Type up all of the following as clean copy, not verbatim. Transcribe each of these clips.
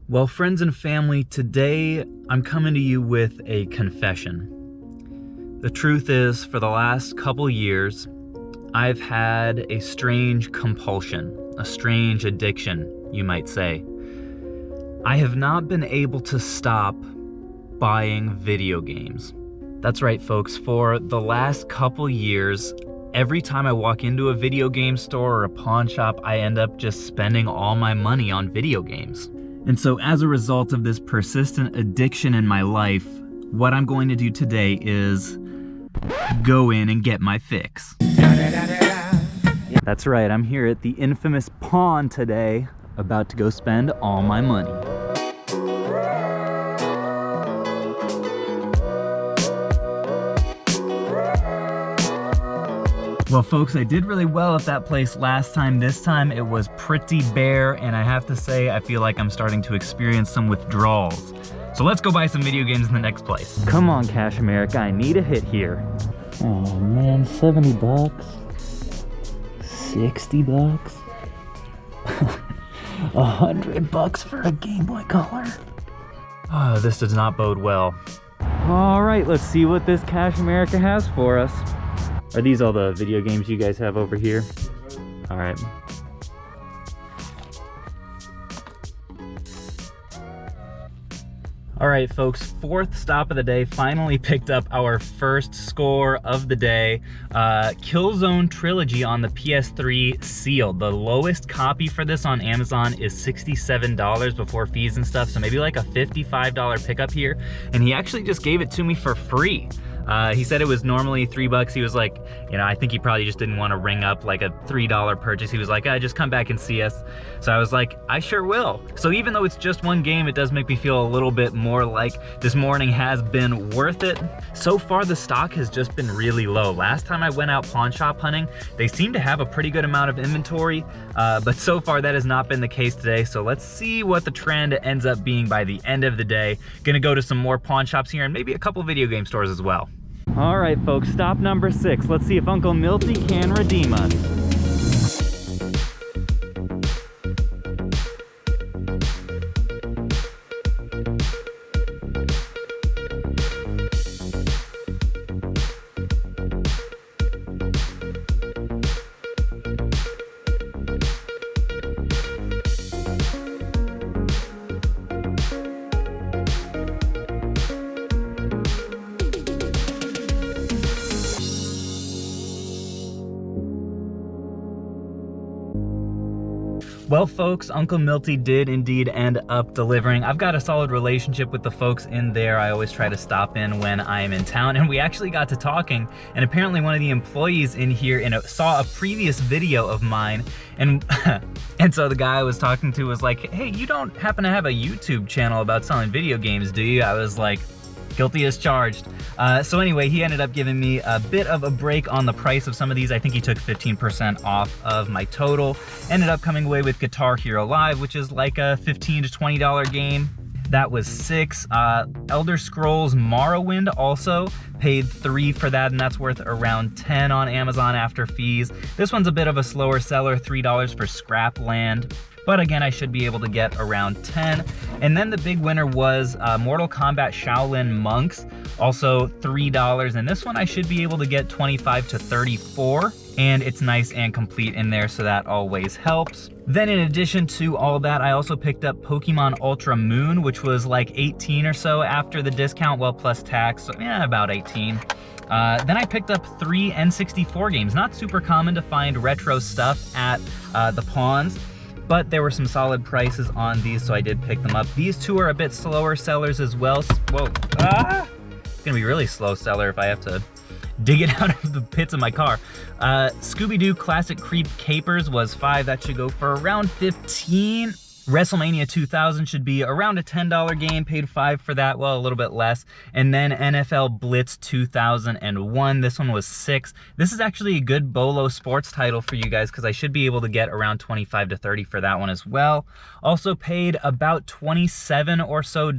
Well, friends and family, today I'm coming to you with a confession. The truth is, for the last couple years, I've had a strange compulsion, a strange addiction, you might say. I have not been able to stop buying video games. That's right, folks. For the last couple years, every time I walk into a video game store or a pawn shop, I end up just spending all my money on video games. And so as a result of this persistent addiction in my life, what I'm going to do today is go in and get my fix. That's right, I'm here at the infamous pawn today, about to go spend all my money. Well, folks, I did really well at that place last time. This time it was pretty bare, and I have to say, I feel like I'm starting to experience some withdrawals. So let's go buy some video games in the next place. Come on, Cash America, I need a hit here. Oh man, 70 bucks, 60 bucks, 100 bucks for a Game Boy Color. Oh, this does not bode well. All right, let's see what this Cash America has for us. Are these all the video games you guys have over here? All right. All right, folks, fourth stop of the day, finally picked up our first score of the day. Killzone Trilogy on the PS3 sealed. The lowest copy for this on Amazon is $67 before fees and stuff, so maybe like a $55 pickup here. And he actually just gave it to me for free. He said it was normally $3. He was like, you know, I think he probably just didn't want to ring up like a $3 purchase. He was like, just come back and see us. So I was like, I sure will. So even though it's just one game, it does make me feel a little bit more like this morning has been worth it. So far, the stock has just been really low. Last time I went out pawn shop hunting, they seem to have a pretty good amount of inventory, but so far that has not been the case today. So let's see what the trend ends up being by the end of the day. Gonna go to some more pawn shops here and maybe a couple video game stores as well. All right, folks, stop number 6. Let's see if Uncle Milty can redeem us. Well, folks, Uncle Milty did indeed end up delivering. I've got a solid relationship with the folks in there. I always try to stop in when I'm in town, and we actually got to talking, and apparently one of the employees in here saw a previous video of mine, and and so the guy I was talking to was like, hey, you don't happen to have a YouTube channel about selling video games, do you? I was like, guilty as charged. So anyway, he ended up giving me a bit of a break on the price of some of these. I think he took 15% off of my total. Ended up coming away with Guitar Hero Live, which is like a $15 to $20 game. That was $6. Elder Scrolls Morrowind also paid $3 for that, and that's worth around $10 on Amazon after fees. This one's a bit of a slower seller, $3 for Scrapland. But again, I should be able to get around 10. And then the big winner was Mortal Kombat Shaolin Monks, also $3. And this one I should be able to get 25 to 34. And it's nice and complete in there, so that always helps. Then in addition to all that, I also picked up Pokemon Ultra Moon, which was like 18 or so after the discount, well, plus tax, so yeah, about 18. Then I picked up 3 N64 games. Not super common to find retro stuff at the pawns, but there were some solid prices on these, so I did pick them up. These two are a bit slower sellers as well. Whoa, it's gonna be a really slow seller if I have to dig it out of the pits of my car. Scooby-Doo Classic Creep Capers was $5. That should go for around 15. WrestleMania 2000 should be around a $10 game, paid $5 for that, well, a little bit less. And then NFL Blitz 2001, this one was $6. This is actually a good Bolo sports title for you guys, because I should be able to get around 25 to 30 for that one as well. Also paid about $27 or so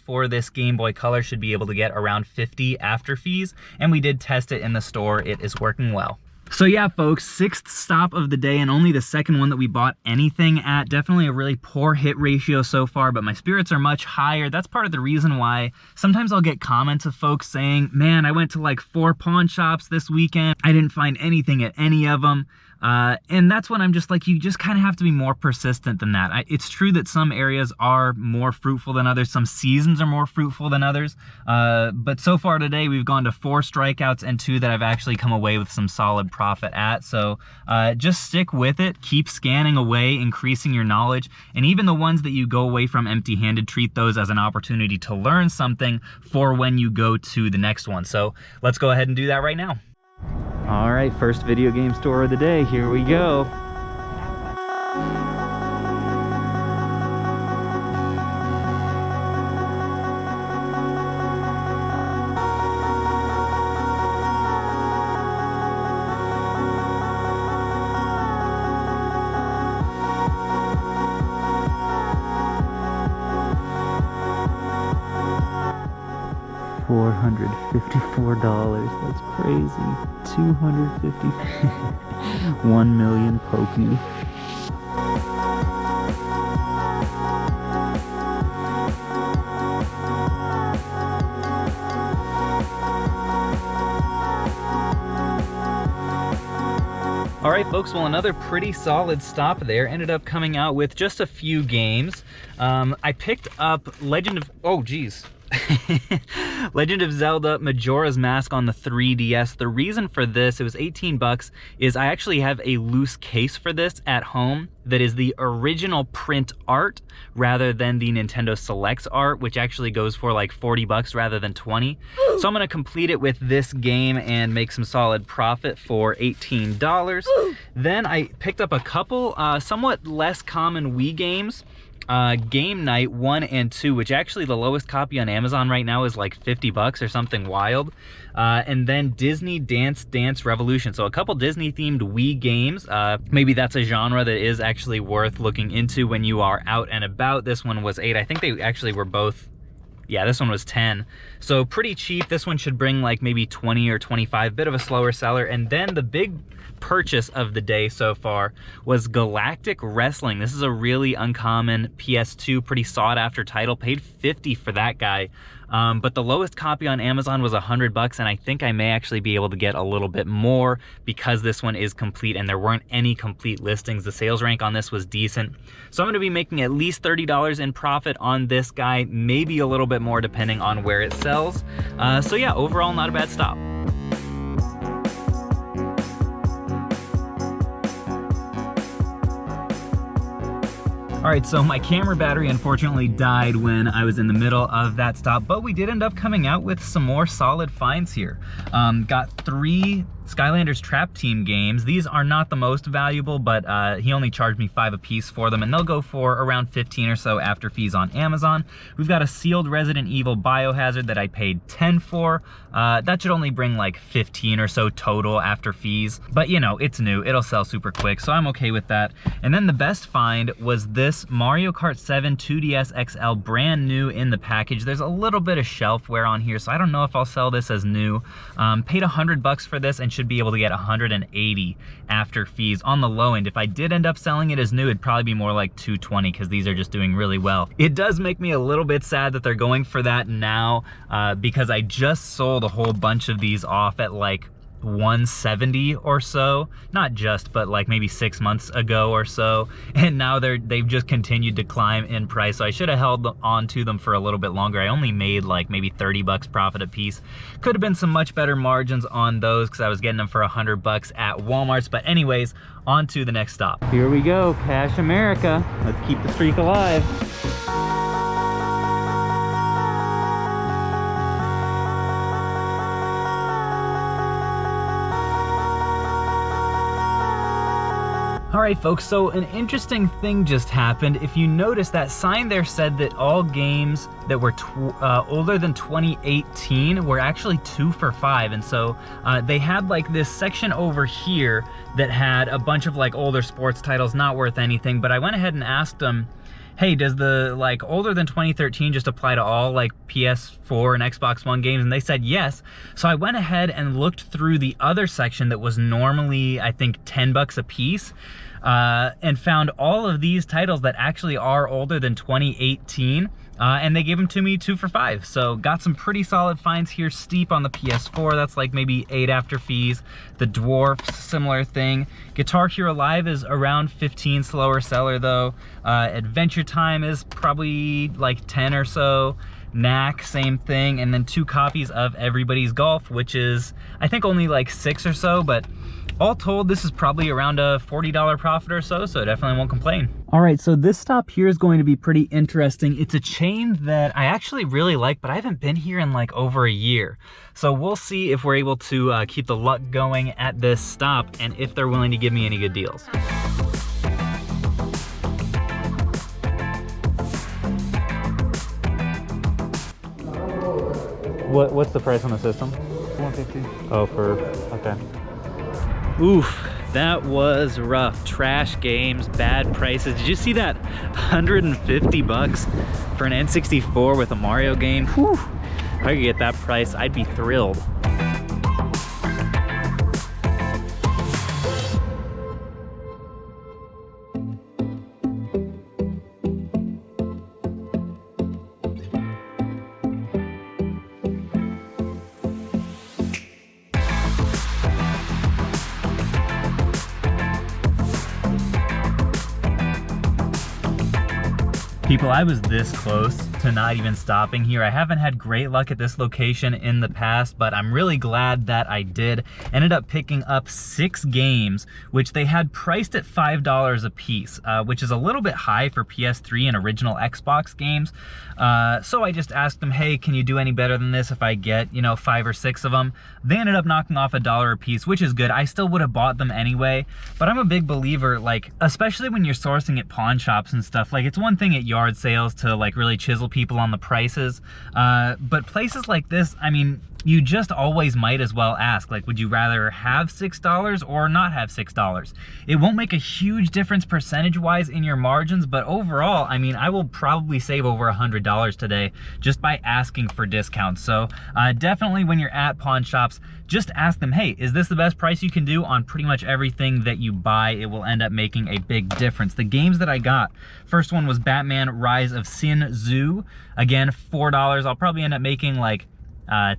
for this Game Boy Color, should be able to get around 50 after fees. And we did test it in the store, it is working well. So yeah, folks, 6th stop of the day and only the second one that we bought anything at. Definitely a really poor hit ratio so far, but my spirits are much higher. That's part of the reason why sometimes I'll get comments of folks saying, man, I went to like 4 pawn shops this weekend. I didn't find anything at any of them. And that's when I'm just like, you just kind of have to be more persistent than that. It's true that some areas are more fruitful than others. Some seasons are more fruitful than others. But so far today, we've gone to 4 strikeouts and 2 that I've actually come away with some solid profit at. So just stick with it, keep scanning away, increasing your knowledge. And even the ones that you go away from empty-handed, treat those as an opportunity to learn something for when you go to the next one. So let's go ahead and do that right now. All right, first video game store of the day. Here we go. $454, that's crazy. 250, 1 million Pokey. All right, folks, well, another pretty solid stop there. Ended up coming out with just a few games. I picked up Legend of Zelda Majora's Mask on the 3DS. The reason for this, it was 18 bucks, is I actually have a loose case for this at home that is the original print art rather than the Nintendo Selects art, which actually goes for like 40 bucks rather than 20. So I'm gonna complete it with this game and make some solid profit for $18. Then I picked up a couple somewhat less common Wii games. Game Night 1 and 2, which actually the lowest copy on Amazon right now is like 50 bucks or something wild. And then Disney Dance Dance Revolution. So a couple Disney themed Wii games. Maybe that's a genre that is actually worth looking into when you are out and about. This one was 8. I think they actually were both, yeah, this one was 10. So pretty cheap. This one should bring like maybe 20 or 25, bit of a slower seller. And then the big purchase of the day so far was Galactic Wrestling. This is a really uncommon PS2, pretty sought after title. Paid 50 for that guy. But the lowest copy on Amazon was 100 bucks, and I think I may actually be able to get a little bit more because this one is complete and there weren't any complete listings. The sales rank on this was decent. So I'm gonna be making at least $30 in profit on this guy, maybe a little bit more depending on where it sells. So yeah, overall not a bad stop. All right, so my camera battery unfortunately died when I was in the middle of that stop, but we did end up coming out with some more solid finds here. Got 3 Skylanders Trap Team games. These are not the most valuable, but he only charged me 5 a piece for them, and they'll go for around 15 or so after fees on Amazon. We've got a sealed Resident Evil Biohazard that I paid 10 for. That should only bring like 15 or so total after fees, but you know, it's new, it'll sell super quick, so I'm okay with that. And then the best find was this Mario Kart 7 2DS XL, brand new in the package. There's a little bit of shelf wear on here, so I don't know if I'll sell this as new. Paid 100 bucks for this and should be able to get 180 after fees on the low end. If I did end up selling it as new, it'd probably be more like 220 because these are just doing really well. It does make me a little bit sad that they're going for that now because I just sold a whole bunch of these off at like 170 or so, not just, but like maybe 6 months ago or so, and now they've just continued to climb in price. So I should have held on to them for a little bit longer. I only made like maybe 30 bucks profit a piece. Could have been some much better margins on those because I was getting them for 100 bucks at Walmart's. But anyways, on to the next stop. Here we go, Cash America. Let's keep the streak alive. All right, folks, so an interesting thing just happened. If you notice, that sign there said that all games that were older than 2018 were actually 2 for $5. And so they had like this section over here that had a bunch of like older sports titles not worth anything, but I went ahead and asked them, hey, does the like older than 2013 just apply to all like PS4 and Xbox One games? And they said yes. So I went ahead and looked through the other section that was normally, I think, 10 bucks a piece, and found all of these titles that actually are older than 2018. And they gave them to me 2 for $5. So got some pretty solid finds here. Steep on the PS4, that's like maybe 8 after fees. The Dwarfs, similar thing. Guitar Hero Live is around 15, slower seller though. Adventure Time is probably like 10 or so. Knack, same thing. And then 2 copies of Everybody's Golf, which is I think only like 6 or so, but all told, this is probably around a $40 profit or so, so definitely won't complain. All right, so this stop here is going to be pretty interesting. It's a chain that I actually really like, but I haven't been here in like over a year. So we'll see if we're able to keep the luck going at this stop and if they're willing to give me any good deals. What's the price on the system? 150. Oh, okay. Oof, that was rough. Trash games, bad prices. Did you see that? 150 bucks for an N64 with a Mario game? Whew. If I could get that price, I'd be thrilled. People, I was this close to not even stopping here. I haven't had great luck at this location in the past, but I'm really glad that I did. Ended up picking up 6 games, which they had priced at $5 a piece, which is a little bit high for PS3 and original Xbox games. So I just asked them, hey, can you do any better than this if I get, 5 or 6 of them? They ended up knocking off $1 a piece, which is good. I still would have bought them anyway, but I'm a big believer, like, especially when you're sourcing at pawn shops and stuff, like, it's one thing at yard sales to like really chisel people on the prices, but places like this, I mean, you just always might as well ask, like, would you rather have $6 or not have $6? It won't make a huge difference percentage-wise in your margins, but overall, I mean, I will probably save over $100 today just by asking for discounts. So definitely when you're at pawn shops, just ask them, hey, is this the best price you can do on pretty much everything that you buy? It will end up making a big difference. The games that I got, first one was Batman Rise of Sin Tzu. Again, $4. I'll probably end up making like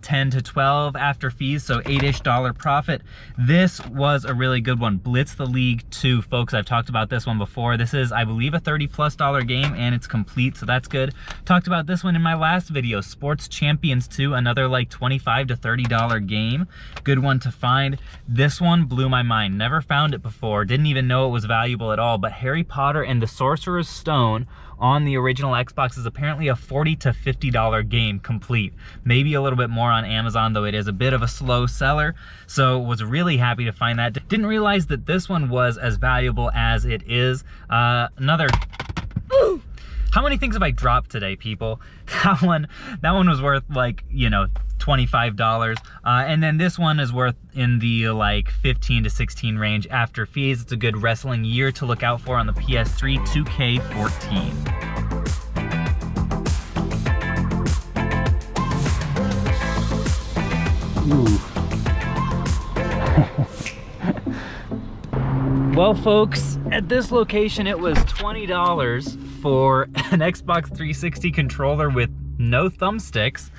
10 to 12 after fees, so $8-ish profit. This was a really good one. Blitz the League 2, folks. I've talked about this one before. This is, I believe, a $30+ game, and it's complete, so that's good. Talked about this one in my last video. Sports Champions 2, another like $25 to $30 game. Good one to find. This one blew my mind. Never found it before. Didn't even know it was valuable at all, but Harry Potter and the Sorcerer's Stone on the original Xbox is apparently a $40 to $50 game complete. Maybe a little bit more on Amazon, though it is a bit of a slow seller. So was really happy to find that. Didn't realize that this one was as valuable as it is. Another... Ooh! How many things have I dropped today, people? That one was worth like, $25. And then this one is worth in the like 15 to 16 range after fees. It's a good wrestling year to look out for on the PS3 2K14. Ooh. Well, folks, at this location, it was $20 for an Xbox 360 controller with no thumbsticks,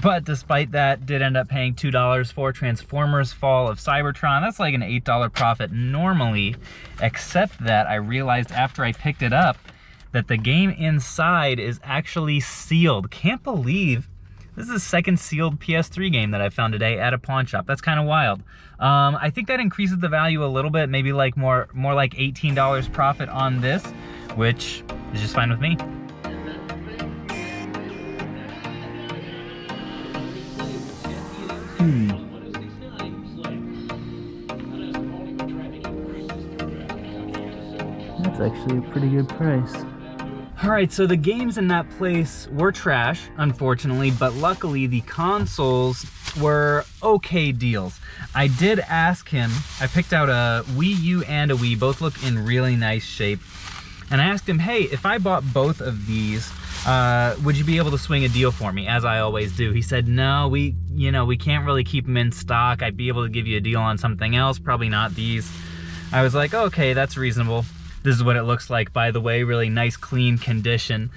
but despite that, did end up paying $2 for Transformers Fall of Cybertron. That's like an $8 profit normally, except that I realized after I picked it up that the game inside is actually sealed. Can't believe this is the second sealed PS3 game that I found today at a pawn shop. That's kind of wild. I think that increases the value a little bit, maybe like more like $18 profit on this, which is just fine with me. That's actually a pretty good price. All right, so the games in that place were trash, unfortunately, but luckily the consoles were okay deals. I did ask him, I picked out a Wii U and a Wii, both look in really nice shape. And I asked him, hey, if I bought both of these, would you be able to swing a deal for me, as I always do? He said, no, we can't really keep them in stock. I'd be able to give you a deal on something else, probably not these. I was like, okay, that's reasonable. This is what it looks like, by the way, really nice, clean condition.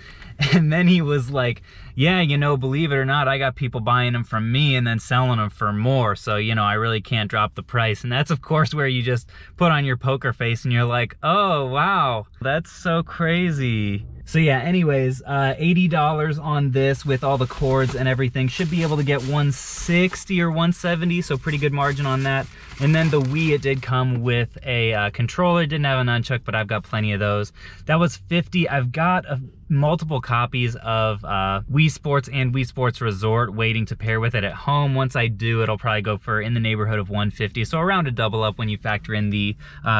And then he was like, yeah, believe it or not, I got people buying them from me and then selling them for more. So, I really can't drop the price. And that's, of course, where you just put on your poker face and you're like, oh, wow, that's so crazy. So yeah, anyways, $80 on this with all the cords and everything. Should be able to get 160 or 170, so pretty good margin on that. And then the Wii, it did come with a controller. Didn't have a nunchuck, but I've got plenty of those. That was $50. I've got multiple copies of Wii Sports and Wii Sports Resort waiting to pair with it at home. Once I do, it'll probably go for in the neighborhood of $150, so around a double up when you factor in the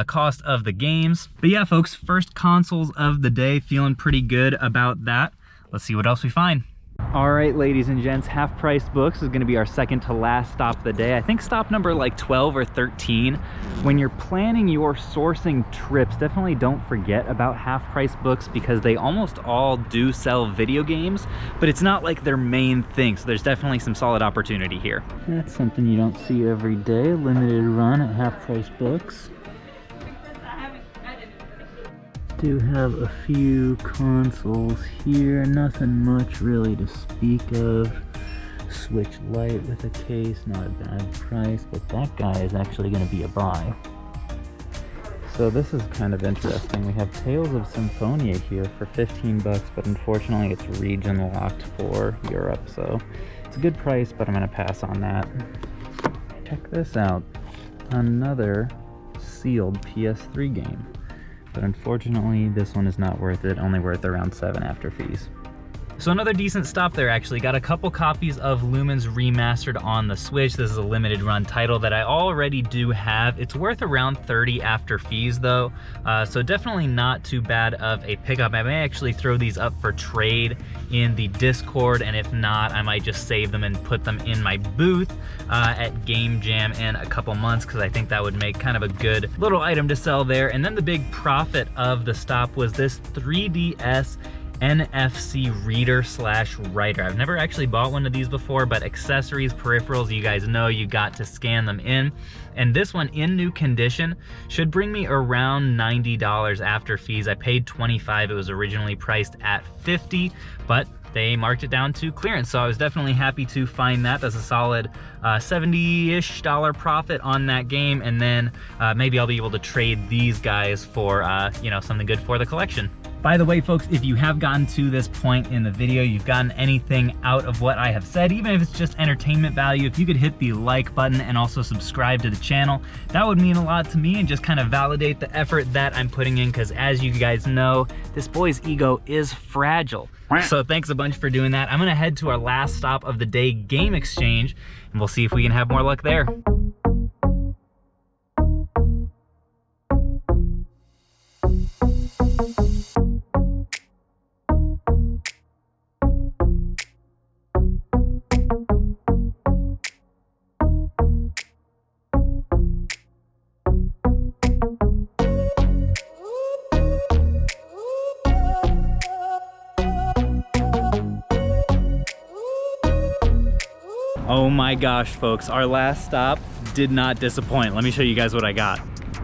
cost of the games. But yeah, folks, first consoles of the day, feeling pretty good about that. Let's see what else we find. All right, ladies and gents, Half Price Books is going to be our second to last stop of the day. I think stop number like 12 or 13. When you're planning your sourcing trips, definitely don't forget about Half Price Books, because they almost all do sell video games, but it's not like their main thing, so there's definitely some solid opportunity here. That's something you don't see every day, limited run at Half Price Books. Do have a few consoles here, nothing much really to speak of. Switch Lite with a case, not a bad price, but that guy is actually going to be a buy. So this is kind of interesting. We have Tales of Symphonia here for 15 bucks, but unfortunately it's region locked for Europe, so it's a good price, but I'm going to pass on that. Check this out, another sealed PS3 game. But unfortunately, this one is not worth it, only worth around $7 after fees. So another decent stop there, actually. Got a couple copies of Lumen's Remastered on the Switch. This is a limited run title that I already do have. It's worth around $30 after fees though, so definitely not too bad of a pickup. I may actually throw these up for trade in the Discord, and if not, I might just save them and put them in my booth at Game Jam in a couple months, because I think that would make kind of a good little item to sell there. And then the big profit of the stop was this 3DS NFC reader/writer. I've never actually bought one of these before, but accessories, peripherals, you guys know you got to scan them in. And this one in new condition should bring me around $90 after fees. I paid $25. It was originally priced at $50, but they marked it down to clearance. So I was definitely happy to find that. That's a solid $70-ish profit on that game. And then maybe I'll be able to trade these guys for something good for the collection. By the way, folks, if you have gotten to this point in the video, you've gotten anything out of what I have said, even if it's just entertainment value, if you could hit the like button and also subscribe to the channel, that would mean a lot to me and just kind of validate the effort that I'm putting in, because as you guys know, this boy's ego is fragile. So thanks a bunch for doing that. I'm gonna head to our last stop of the day, Game Exchange, and we'll see if we can have more luck there. Oh my gosh, folks, our last stop did not disappoint. Let me show you guys what I got.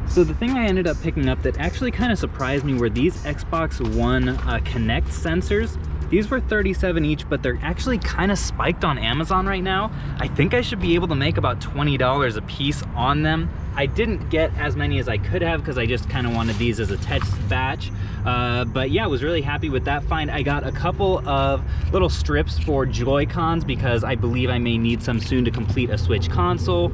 So the thing I ended up picking up that actually kind of surprised me were these Xbox One Connect sensors. These were $37 each, but they're actually kind of spiked on Amazon right now. I think I should be able to make about $20 a piece on them. I didn't get as many as I could have because I just kind of wanted these as a test batch. But yeah, I was really happy with that find. I got a couple of little strips for Joy-Cons because I believe I may need some soon to complete a Switch console.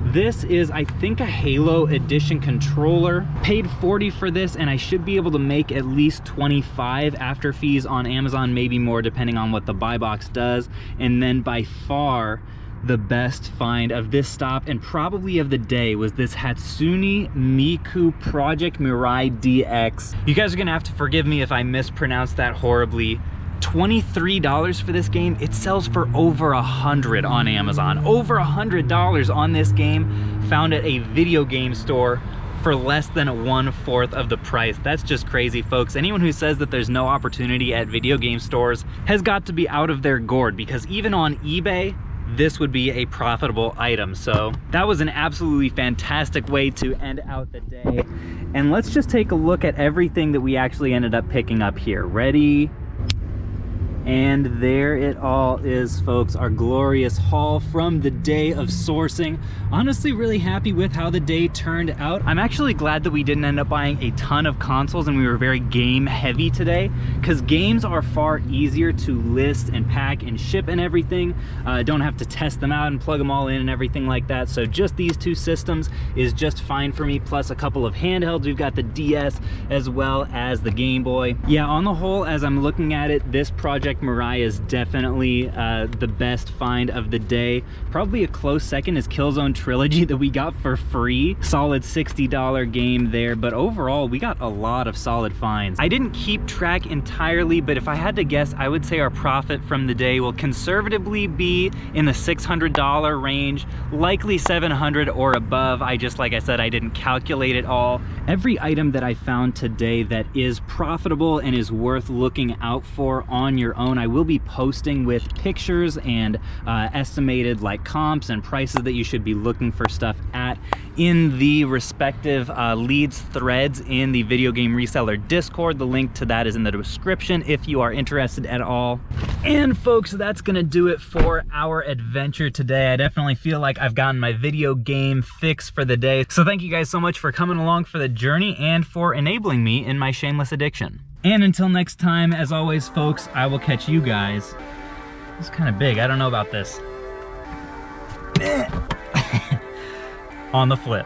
This is, I think, a Halo Edition controller. Paid $40 for this, and I should be able to make at least $25 after fees on Amazon, maybe more depending on what the buy box does. And then by far, the best find of this stop and probably of the day was this Hatsune Miku Project Mirai DX. You guys are gonna have to forgive me if I mispronounce that horribly. $23 for this game. It sells for over $100 on Amazon. Over $100 on this game, found at a video game store for less than 1/4 of the price. That's just crazy, folks. Anyone who says that there's no opportunity at video game stores has got to be out of their gourd, because even on eBay, this would be a profitable item. So that was an absolutely fantastic way to end out the day. And let's just take a look at everything that we actually ended up picking up here. Ready? And there it all is, folks, our glorious haul from the day of sourcing. Honestly, really happy with how the day turned out. I'm actually glad that we didn't end up buying a ton of consoles and we were very game heavy today, because games are far easier to list and pack and ship and everything. Don't have to test them out and plug them all in and everything like that. So just these two systems is just fine for me, plus a couple of handhelds. We've got the DS as well as the Game Boy. Yeah, on the whole, as I'm looking at it, this Project Mirai is definitely the best find of the day. Probably a close second is Killzone Trilogy that we got for free. Solid $60 game there, but overall we got a lot of solid finds. I didn't keep track entirely, but if I had to guess, I would say our profit from the day will conservatively be in the $600 range, likely $700 or above. Like I said, I didn't calculate it all. Every item that I found today that is profitable and is worth looking out for on your own, I will be posting with pictures and estimated like comps and prices that you should be looking for stuff at in the respective leads threads in the Video Game Reseller Discord. The link to that is in the description if you are interested at all. And folks, that's gonna do it for our adventure today. I definitely feel like I've gotten my video game fix for the day. So thank you guys so much for coming along for the journey and for enabling me in my shameless addiction. And until next time, as always, folks, I will catch you guys. It's kind of big, I don't know about this. On the flip.